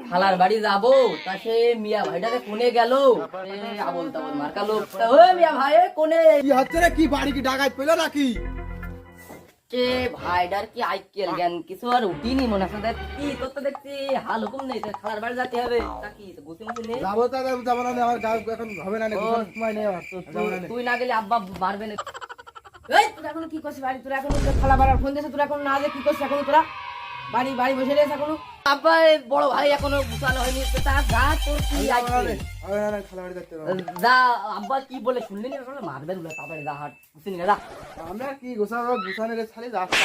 খালার বাড়ি যাবো, তা সে মিয়া ভাইটাকে কোনে গেল, আবল তাবল মার্কা লোক। ওই মিয়া ভাই কোনে কি হচ্ছে রে? কি বাড়ি কি ডাকাত পেলো নাকি? কে ভাইডার কি আইকেল জ্ঞান কিছু আর উঠিনি মনে আছে। দেখ কি তোর তো দেখছি হাল হুকুম নেই, খালার বাড়ি যেতে হবে। তা কি গুছি মুছি নেই? যাবো তো যাবো না, আমার গাও এখন হবে না, সময় নেই আমার। তুই না গেলে আব্বা মারবে না। এই তোরা এখন কি করছিস বাড়ি? তোরা এখন খালা বাড়ার ফোন দিয়েছে, তোরা এখন না যে কি করছিস এখন? তোরা বাড়ি বাড়ি বসে রয়েছে এখনো? আব্বা বড় ভাই এখনো গুছানো হয়নি, তা যা তোর কি আইকেল খালা বাড়ি যাচ্ছে যা। আব্বা কি বলে শুনলি না? মারবে না, তারপরে যা হাট বুঝছি না যা আমরা কি গোছানো গুছানো রে ছালি যাচ্ছে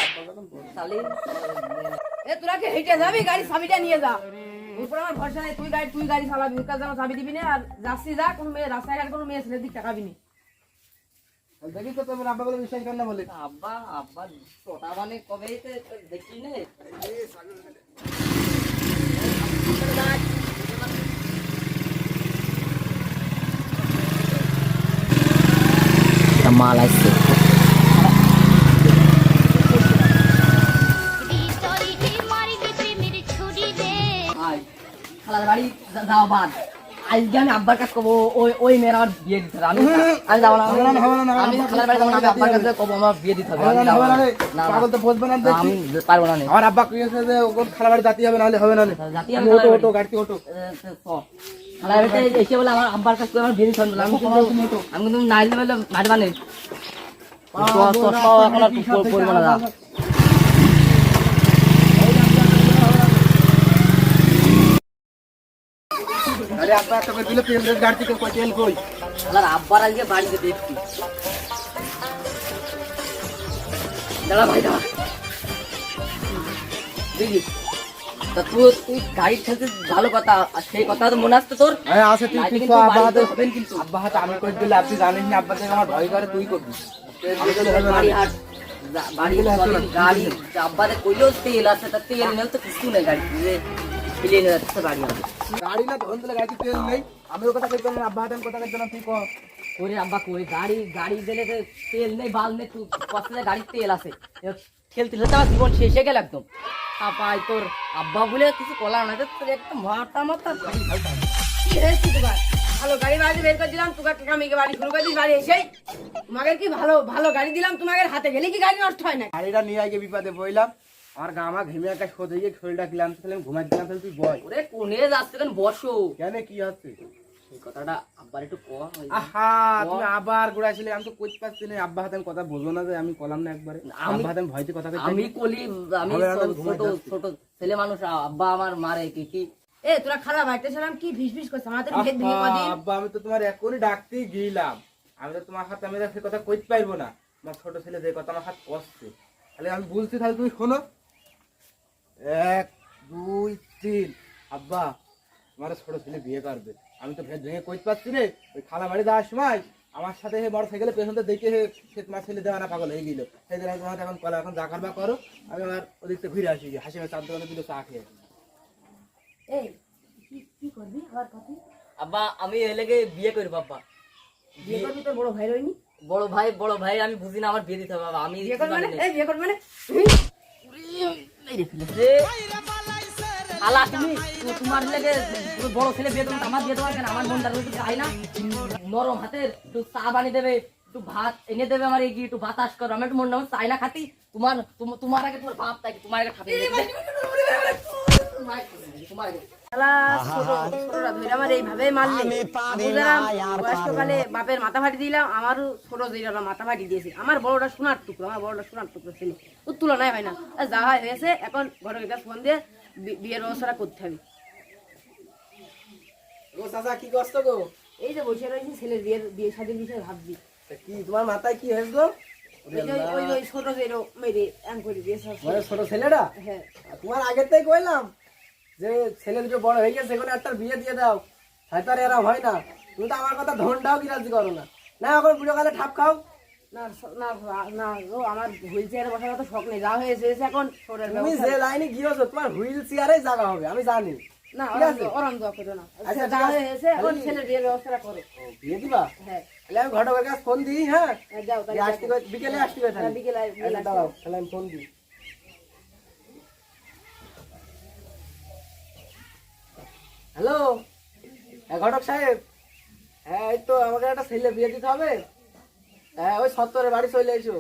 শালি। এ তোরা কি হেঁটে যাবি? গাড়ি চাবিটা নিয়ে যা। উপর আমার ভরসা নেই, তুই গাড়ি চালাবি, ওর কাছে আমার চাবি দিবি না। আর যাচ্ছি যা, কোনো মেয়ে রাস্তাঘাট কোনো মেয়ে ছেলের দিক তাকাবি না। দেখি তো তোমার আব্বা বলে বিশ্বাস কর না বলে। আব্বা আব্বা ছোটা মানে কবে দেখি নে মাল আসছে। খালার বাড়ি যাওয়া বাদ, আজকে আমি আব্বার কাছে কব ওই মেয়ের আমার বিয়ে দিতে হবে। আমি যাবো না, আমি খালার বাড়ি যাবো না, আমি আব্বার কাছে কব আমার বিয়ে দিতে হবে। পাগল তো বসবে না, আমি পারবো না। আমার আব্বা কি আছে যে ওর খালা বাড়ি যাতে হবে, নাহলে হবে না। ওটো ওটো গাড়িতে ওটো খালার বাড়িতে এসে বলে আমার আব্বার কাছে আমার বিয়ে দিতে হবে। আমি কিন্তু না দিলে বলে মারবা নেই, এখন আর করবো না। আরে আব্বা একটা করে দিলে তেল গাড়ি থেকে কই তেল কই? আব্বার আজকে বাড়িতে দেখছি। দাঁড়া ভাই দাঁড়া, দেখি তা তুই গাড়ি ঠেলতে ভালো কথা, সেই কথা তো মনে আসছে তোর। হ্যাঁ আছে, তুই কিন্তু আব্বা হাতে হবেন কিন্তু আব্বা হাতে আমি কই দিলে আপনি জানেন না, আব্বা থেকে আমার ভয় করে, তুই করবি। বাড়ি হাট বাড়ি গাড়ি আব্বারে কইলেও তেল আছে, তা তেল নেই তো কিছু নেই গাড়ি ফেলে নিয়ে যাচ্ছে বাড়ি হবে। গাড়ি না ধরুন দিলে গাড়িতে তেল নেই, আমি ও কথা কইতাম না, আব্বা হাতে কথা কইতাম না, তুই কর। করে আব্বা কই গাড়ি দিলে তো তেল নেই বাল নেই, তুই কষ্টে গাড়ির তেল আছে, ঠেলতে ঠেলতে আমার জীবন শেষ হয়ে গেল একদম। পাই তোর আব্বা বলে কিছু কলার না, তোর একটা মাথা মাথা কি হয়েছে তোমার? ভালো গাড়ি বাড়ি বের করে দিলাম, তোকে কামিকে বাড়ি শুরু করে দিস। বাড়ি এসেই তোমাকে কি ভালো ভালো গাড়ি দিলাম, তোমাকে হাতে গেলে কি গাড়ি নষ্ট হয় না? গাড়িটা নিয়ে আগে বিপদে পড়লাম, আমার গা আমার ঘেমে একটা শোধ হয়ে গিয়ে শরীরটা দিলাম, তাহলে ঘুমাই দিলাম, তাহলে তুই বয় ওরে কোনে যাচ্ছে কেন, বসো। কেন কি আছে সেই কথাটা আব্বার একটু কম হয়ে আহা, তুমি আবার ঘুরাইছিলে, আমি তো কইতে পারছি না। আব্বা হাতে কথা বলবো না যে আমি কলাম না একবারে, আব্বা হাতে ভয়তে কথা কইতে আমি কলি, আমি ছোট ছোট ছেলে মানুষ, আব্বা আমার মারে কি এ তোরা খারাপ বাইতে ছিলাম কি ভিস ভিস করছ আমাদের ভেদ ভেঙে কদিন। আব্বা আমি তো তোমার এখনই ডাকতেই গেলাম, আমি তো তোমার হাতে আমি সে কথা কইতে পারবো না। আমার ছোট ছেলে যে কথা আমার হাত কষছে, তাহলে আমি বলছি, তাহলে তুমি শোনো। 1 2 3 আব্বা আমার ছোট ছেলে বিয়ে করবে, আমি তো ভেদ ভেঙে কইতে পারছি রে। ওই খালা বাড়ি যাওয়ার সময় আমার সাথে মোটর সাইকেলে পেছনতে দেখে সে তোমার ছেলে দেওয়ানা পাগল হয়ে গেল। সেই জন্য তোমার এখন কলা, এখন যা করবা করো, আমি আমার ওদিক থেকে ঘুরে আসি, হাসি চার দোকানে দিল চা খেয়ে। এই কি করবি আবার কথা? আব্বা আমি এ লেগে বিয়ে করি বাবা। বিয়ে করবি তোর বড় ভাই রইনি? বড় ভাই আমি বুঝি না, আমার বিয়ে দিতে হবে বাবা। আমি বিয়ে করবি মানে? এই বিয়ে করবি মানে? আলা তুমি তোমার লেগে বড় ছেলে বিয়ে করবে, আমার বিয়ে দেওয়ার কেন? আমার মনটা চাই না, নরম হাতের একটু চা বানিয়ে দেবে, একটু ভাত এনে দেবে, আমার এগিয়ে একটু বাতাস করো, আমি একটু মন চাই না খাতি। তোমার আগে তোমার বাপ তাই তোমার আগে খাতে তোমার আগে শালা ছোটরা ধরে আমার এইভাবে মারলে। বুঝলাম বয়স্ককালে বাপের মাথা ফাটি দিলাম, আমারও ছোট যেটা মাথা ফাটি দিয়েছে। আমার বড়টা সোনার টুকরো, আমার বড়টা সোনার টুকরো ছিল, ওর তুলনায় হয় না। যা হয়েছে এখন ঘরে একটা ফোন দিয়ে বিয়ের ব্যবস্থাটা করতে হবে। ও চাচা কি কষ্ট গো? এই যে বসে রয়েছি, ছেলের বিয়ে শাদীর বিষয়ে ভাবছি। কি তোমার মাথায় কি হয়েছে গো? ওই ছোট যে মেরে এম করে দিয়েছে ছোট ছেলেটা? হ্যাঁ, তোমার আগের থেকে কইলাম যে ছেলে দুটো বড় হয়ে গেছে, এখন একটা বিয়ে দিয়ে দাও, হয়তো আর এরা হয় না। তুমি তো আমার কথা ধনটাও কি রাজি করো না। না এখন বুড়ো কালে ঠাপ খাও। না না না গো, আমার হুইল চেয়ারে বসার কথা শখ নেই, যা হয়েছে এখন ছোটের তুমি ব্যবস্থা। যে লাইনে গিয়েছো তোমার হুইল চেয়ারে জায়গা হবে, আমি জানি। না ঠিক আছে? ওরম দোয়া করো না। আচ্ছা, যা ঠিক আছে। হয়েছে এখন ছেলের বিয়ের ব্যবস্থাটা করো। বিয়ে দিবা? হ্যাঁ তাহলে আমি ঘটকের কাছে ফোন দিই। হ্যাঁ যাও তাহলে আসতে বিকেলে আসতে হবে, তাহলে বিকেলে আচ্ছা, দাঁড়াও তাহলে আমি ফোন দিই। হ্যালো, হ্যাঁ ঘটক সাহেব, হ্যাঁ এই তো আমাকে একটা ছেলে বিয়ে দিতে হবে। হ্যাঁ ওই 70-এর বাড়ি চলে এসো।